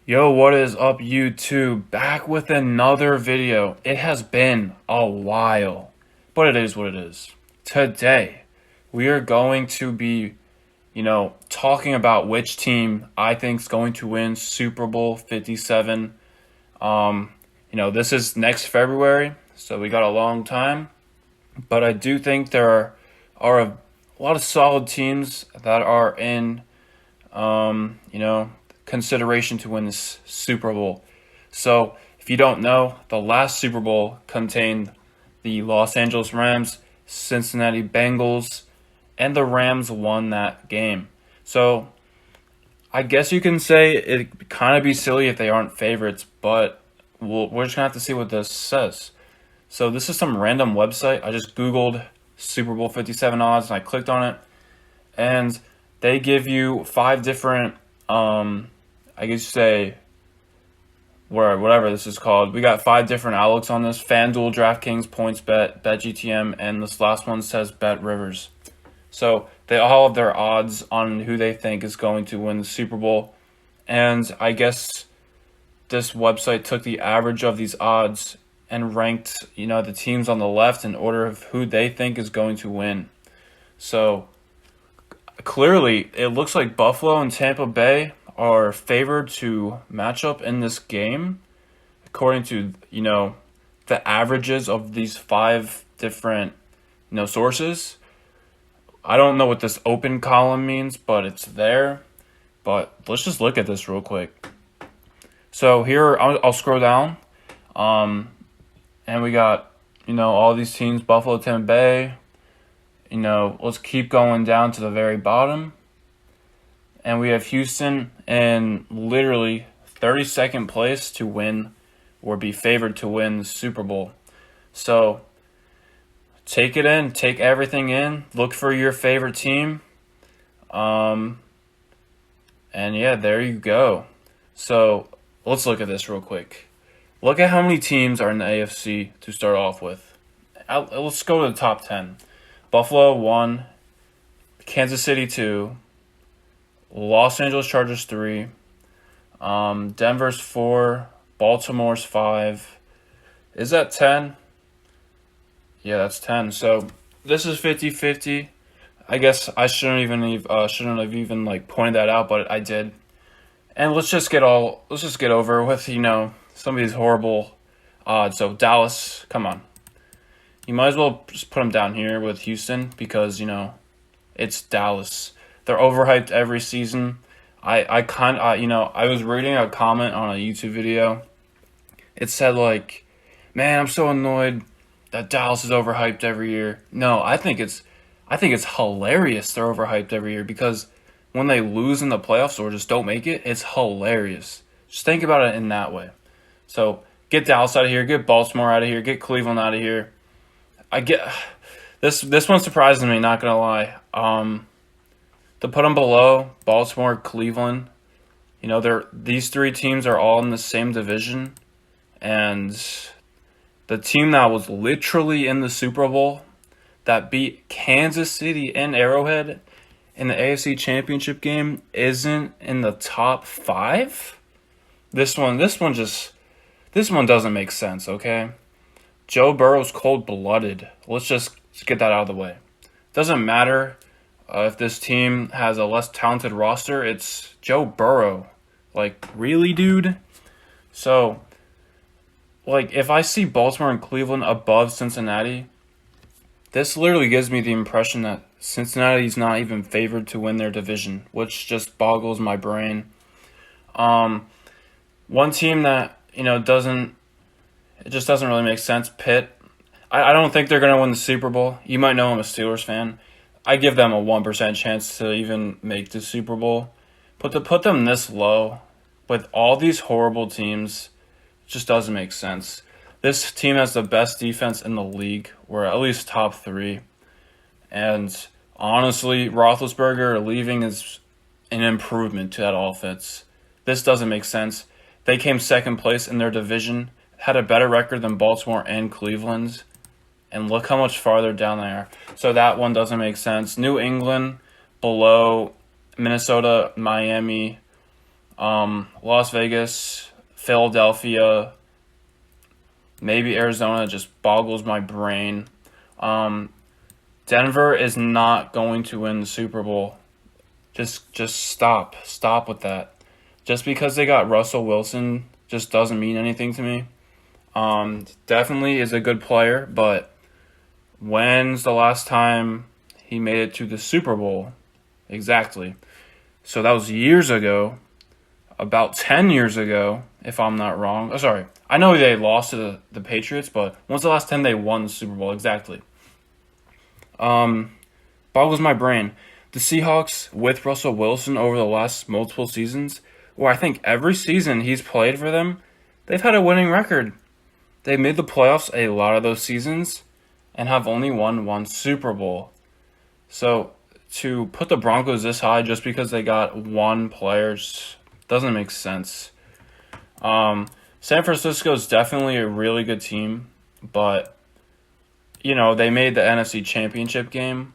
Yo, what is up, YouTube? Back with another video. It has been a while, but it is what it is. Today, we are going to be, talking about which team I think is going to win Super Bowl 57. This is next February, so we got a long time, but I do think there are a lot of solid teams that are in, consideration to win this Super Bowl. So, if you don't know, the last Super Bowl contained the Los Angeles Rams, Cincinnati Bengals, and the Rams won that game. So, I guess you can say it kind of be silly if they aren't favorites, but we're just gonna have to see what this says. So, this is some random website. I just Googled Super Bowl 57 odds and I clicked on it, and they give you five different I guess you say where whatever this is called. We got five different outlooks on this: FanDuel, DraftKings, PointsBet, BetGTM, and this last one says BetRivers. So they all have their odds on who they think is going to win the Super Bowl. And I guess this website took the average of these odds and ranked, the teams on the left in order of who they think is going to win. So clearly, it looks like Buffalo and Tampa Bay are favored to match up in this game, according to the averages of these five different sources. I don't know what this open column means, but it's there. But let's just look at this real quick. So here I'll scroll down, and we got all these teams: Buffalo, Tampa Bay. Let's keep going down to the very bottom. And we have Houston in literally 32nd place to win or be favored to win the Super Bowl. So take it in, take everything in, look for your favorite team. And yeah, there you go. So let's look at this real quick. Look at how many teams are in the AFC to start off with. Let's go to the top 10. Buffalo 1, Kansas City 2, Los Angeles Chargers 3, Denver's 4, Baltimore's 5. Is that 10? Yeah, that's 10. So this is 50-50. I guess I shouldn't have even pointed that out, but I did. And let's just get over with some of these horrible odds. So Dallas, come on. You might as well just put them down here with Houston because, it's Dallas. They're overhyped every season. I was reading a comment on a YouTube video. It said man, I'm so annoyed that Dallas is overhyped every year. No, I think it's hilarious they're overhyped every year because when they lose in the playoffs or just don't make it, it's hilarious. Just think about it in that way. So get Dallas out of here, get Baltimore out of here, get Cleveland out of here. I get this one surprises me, not gonna lie. To put them below Baltimore, Cleveland, these three teams are all in the same division, and the team that was literally in the Super Bowl that beat Kansas City in Arrowhead in the AFC Championship game isn't in the top 5. This one doesn't make sense. Okay. Joe Burrow's cold-blooded. Let's just get that out of the way. Doesn't matter if this team has a less talented roster. It's Joe Burrow. Really, dude? So, if I see Baltimore and Cleveland above Cincinnati, this literally gives me the impression that Cincinnati's not even favored to win their division, which just boggles my brain. One team that, it just doesn't really make sense. Pitt. I don't think they're going to win the Super Bowl. You might know I'm a Steelers fan. I give them a 1% chance to even make the Super Bowl. But to put them this low with all these horrible teams just doesn't make sense. This team has the best defense in the league, or at least top 3. And honestly, Roethlisberger leaving is an improvement to that offense. This doesn't make sense. They came second place in their division, had a better record than Baltimore and Cleveland, and look how much farther down they are. So that one doesn't make sense. New England below Minnesota, Miami, Las Vegas, Philadelphia, maybe Arizona just boggles my brain. Um, Denver is not going to win the Super Bowl. Just stop with that. Just because they got Russell Wilson just doesn't mean anything to me. Definitely is a good player, but when's the last time he made it to the Super Bowl? Exactly. So that was years ago, about 10 years ago, if I'm not wrong. Oh, sorry. I know they lost to the Patriots, but when's the last time they won the Super Bowl? Exactly. Um, Boggles my brain. The Seahawks with Russell Wilson over the last multiple seasons, where I think every season he's played for them, they've had a winning record. They made the playoffs a lot of those seasons and have only won one Super Bowl. So to put the Broncos this high just because they got one player doesn't make sense. San Francisco is definitely a really good team, but they made the NFC Championship game,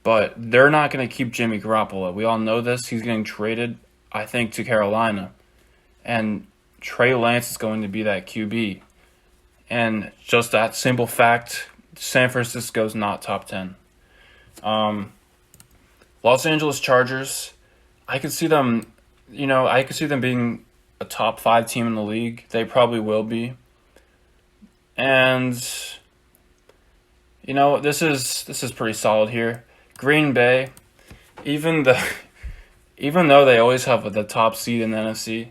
but they're not going to keep Jimmy Garoppolo. We all know this. He's getting traded, I think, to Carolina, and Trey Lance is going to be that QB. And just that simple fact, San Francisco's not top 10. Los Angeles Chargers, I could see them, being a top 5 team in the league. They probably will be. And this is pretty solid here. Green Bay, even though they always have the top seed in the NFC,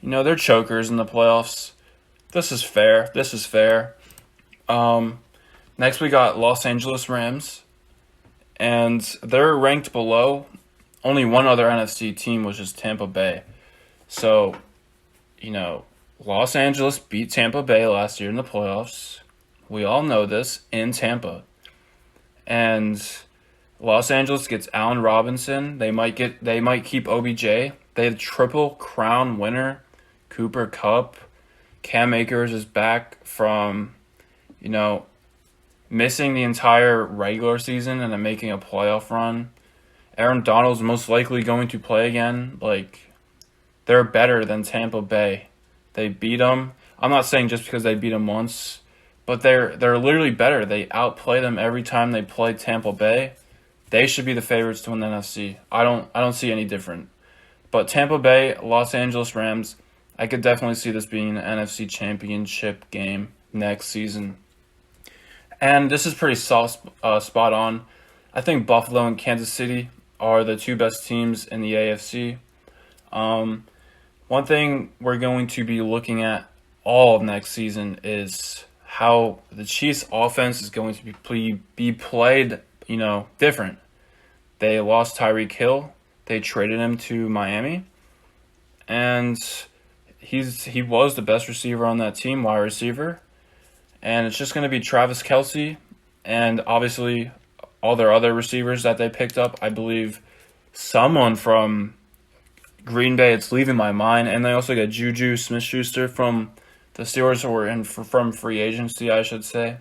they're chokers in the playoffs. This is fair. Next we got Los Angeles Rams, and they're ranked below only one other NFC team, which is Tampa Bay. So, Los Angeles beat Tampa Bay last year in the playoffs. We all know this, in Tampa. And Los Angeles gets Allen Robinson. They might keep OBJ. They have Triple Crown winner, Cooper Kupp. Cam Akers is back from, missing the entire regular season and then making a playoff run. Aaron Donald's most likely going to play again. They're better than Tampa Bay. They beat them. I'm not saying just because they beat them once, but they're literally better. They outplay them every time they play Tampa Bay. They should be the favorites to win the NFC. I don't see any different. But Tampa Bay, Los Angeles Rams, I could definitely see this being an NFC Championship game next season. And this is pretty spot on. I think Buffalo and Kansas City are the two best teams in the AFC. One thing we're going to be looking at all of next season is how the Chiefs' offense is going to be played, different. They lost Tyreek Hill. They traded him to Miami. And he was the best receiver on that team, wide receiver. And it's just going to be Travis Kelce and obviously all their other receivers that they picked up. I believe someone from Green Bay, it's leaving my mind. And they also got Juju Smith-Schuster from the Steelers, or from free agency, I should say.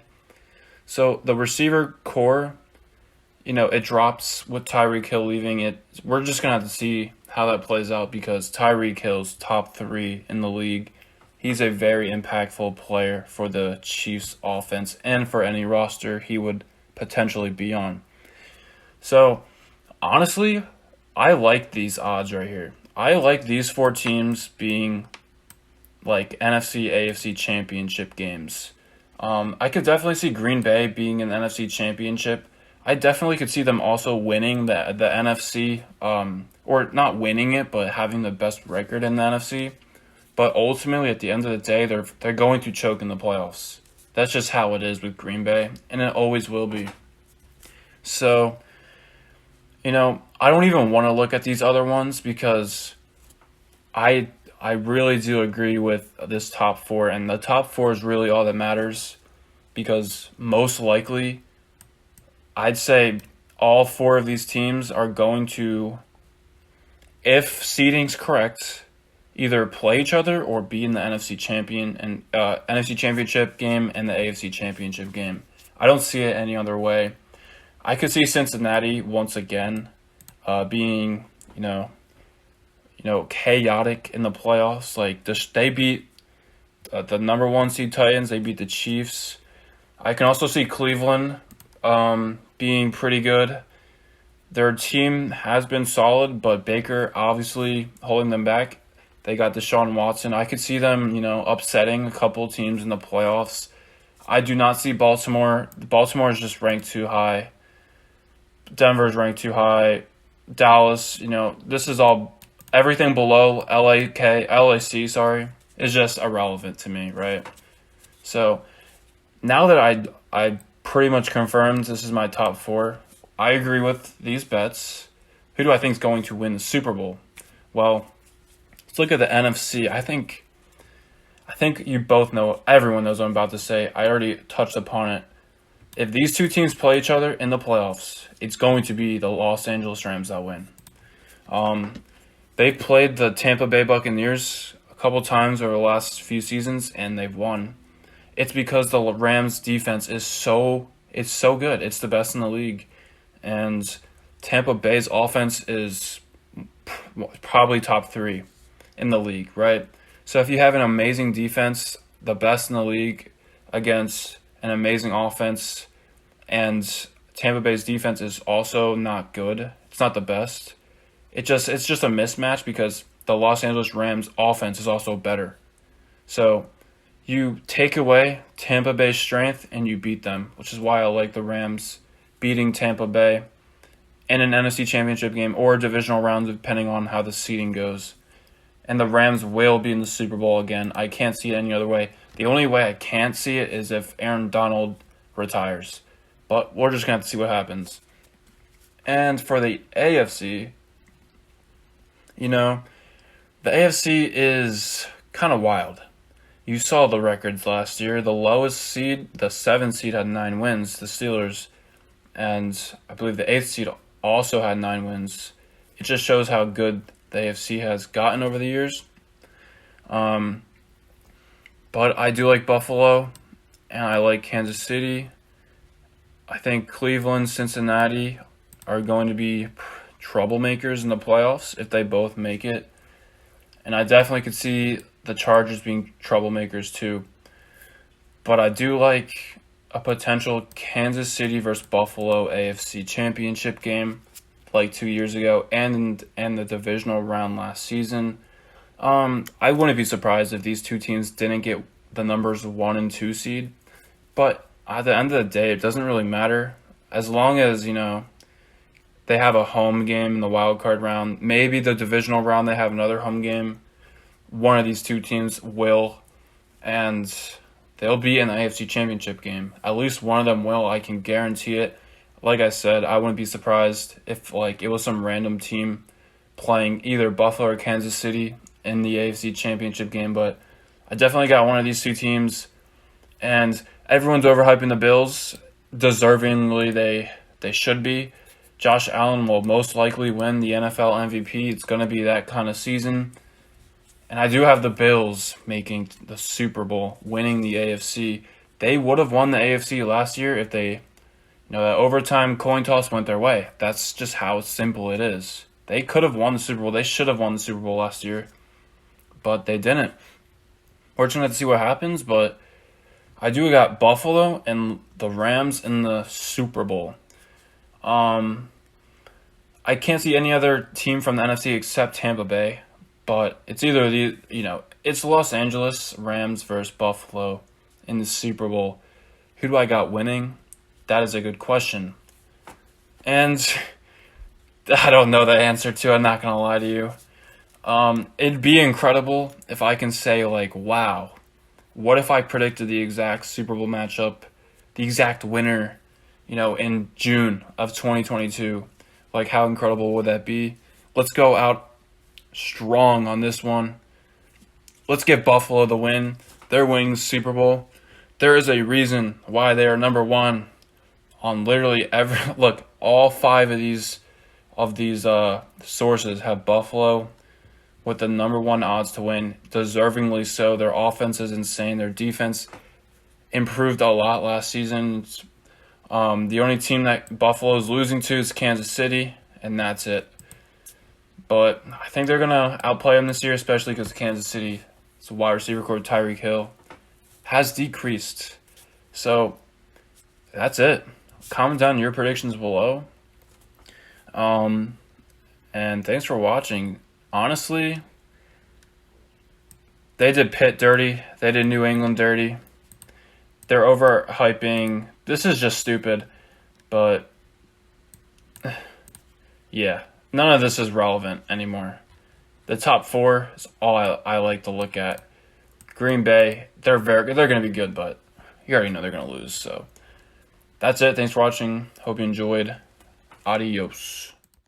So the receiver core, it drops with Tyreek Hill leaving it. We're just going to have to see how that plays out because Tyreek Hill's top 3 in the league. He's a very impactful player for the Chiefs offense and for any roster he would potentially be on. So, honestly, I like these odds right here. I like these 4 teams being like NFC, AFC championship games. I could definitely see Green Bay being an NFC championship. I definitely could see them also winning the NFC, or not winning it, but having the best record in the NFC. But ultimately, at the end of the day, they're going to choke in the playoffs. That's just how it is with Green Bay, and it always will be. So, I don't even want to look at these other ones because I really do agree with this top 4, and the top 4 is really all that matters because most likely, I'd say all 4 of these teams are going to, if seeding's correct, either play each other or be in the NFC Championship game and the AFC Championship game. I don't see it any other way. I could see Cincinnati once again being, chaotic in the playoffs. Like they beat the number one seed Titans. They beat the Chiefs. I can also see Cleveland being pretty good. Their team has been solid, but Baker obviously holding them back. They got Deshaun Watson. I could see them, upsetting a couple teams in the playoffs. I do not see Baltimore. Baltimore is just ranked too high. Denver is ranked too high. Dallas, this is all everything below LAC, sorry, is just irrelevant to me, right? So now that I pretty much confirmed this is my top four, I agree with these bets. Who do I think is going to win the Super Bowl? Well, let's look at the NFC. I think you both know, everyone knows what I'm about to say. I already touched upon it. If these two teams play each other in the playoffs, it's going to be the Los Angeles Rams that win. They've played the Tampa Bay Buccaneers a couple times over the last few seasons, and they've won. It's because the Rams' defense is so good. It's the best in the league. And Tampa Bay's offense is probably top 3 in the league, right? So if you have an amazing defense, the best in the league, against an amazing offense, and Tampa Bay's defense is also not good, it's not the best, it's just a mismatch because the Los Angeles Rams offense is also better. So you take away Tampa Bay's strength and you beat them, which is why I like the Rams beating Tampa Bay in an NFC Championship game or a divisional round, depending on how the seeding goes. And the Rams will be in the Super Bowl again. I can't see it any other way. The only way I can't see it is if Aaron Donald retires. But we're just going to have to see what happens. And for the AFC, the AFC is kind of wild. You saw the records last year. The lowest seed, the 7th seed, had 9 wins, the Steelers. And I believe the 8th seed also had 9 wins. It just shows how good the AFC has gotten over the years. But I do like Buffalo, and I like Kansas City. I think Cleveland, Cincinnati are going to be troublemakers in the playoffs if they both make it. And I definitely could see the Chargers being troublemakers too. But I do like a potential Kansas City versus Buffalo AFC Championship game like 2 years ago and the divisional round last season. I wouldn't be surprised if these two teams didn't get the numbers 1 and 2 seed. But at the end of the day, it doesn't really matter. As long as, they have a home game in the wild card round, maybe the divisional round they have another home game. One of these two teams will, and they'll be in the AFC Championship game. At least one of them will. I can guarantee it. Like I said, I wouldn't be surprised if it was some random team playing either Buffalo or Kansas City in the AFC Championship game. But I definitely got one of these two teams, and everyone's overhyping the Bills. Deservingly, they should be. Josh Allen will most likely win the NFL MVP. It's going to be that kind of season. And I do have the Bills making the Super Bowl, winning the AFC. They would have won the AFC last year if that overtime coin toss went their way. That's just how simple it is. They could have won the Super Bowl. They should have won the Super Bowl last year, but they didn't. We're just going to have to see what happens, but I do got Buffalo and the Rams in the Super Bowl. I can't see any other team from the NFC except Tampa Bay, but it's either it's Los Angeles Rams versus Buffalo in the Super Bowl. Who do I got winning? That is a good question. And I don't know the answer to it, I'm not going to lie to you. It'd be incredible if I can say, wow, what if I predicted the exact Super Bowl matchup, the exact winner, in June of 2022? How incredible would that be? Let's go out strong on this one. Let's give Buffalo the win. They're winning the Super Bowl. There is a reason why they are number one on literally every look. All 5 of these sources have Buffalo with the number 1 odds to win, deservingly so. Their offense is insane. Their defense improved a lot last season. The only team that Buffalo is losing to is Kansas City, and that's it. But I think they're going to outplay them this year, especially because Kansas City, it's a wide receiver core, Tyreek Hill, has decreased. So that's it. Comment down your predictions below. And thanks for watching. Honestly, they did Pitt dirty. They did New England dirty. They're overhyping. This is just stupid. But yeah, none of this is relevant anymore. The top 4 is all I like to look at. Green Bay, they're going to be good, but you already know they're going to lose. So that's it. Thanks for watching. Hope you enjoyed. Adios.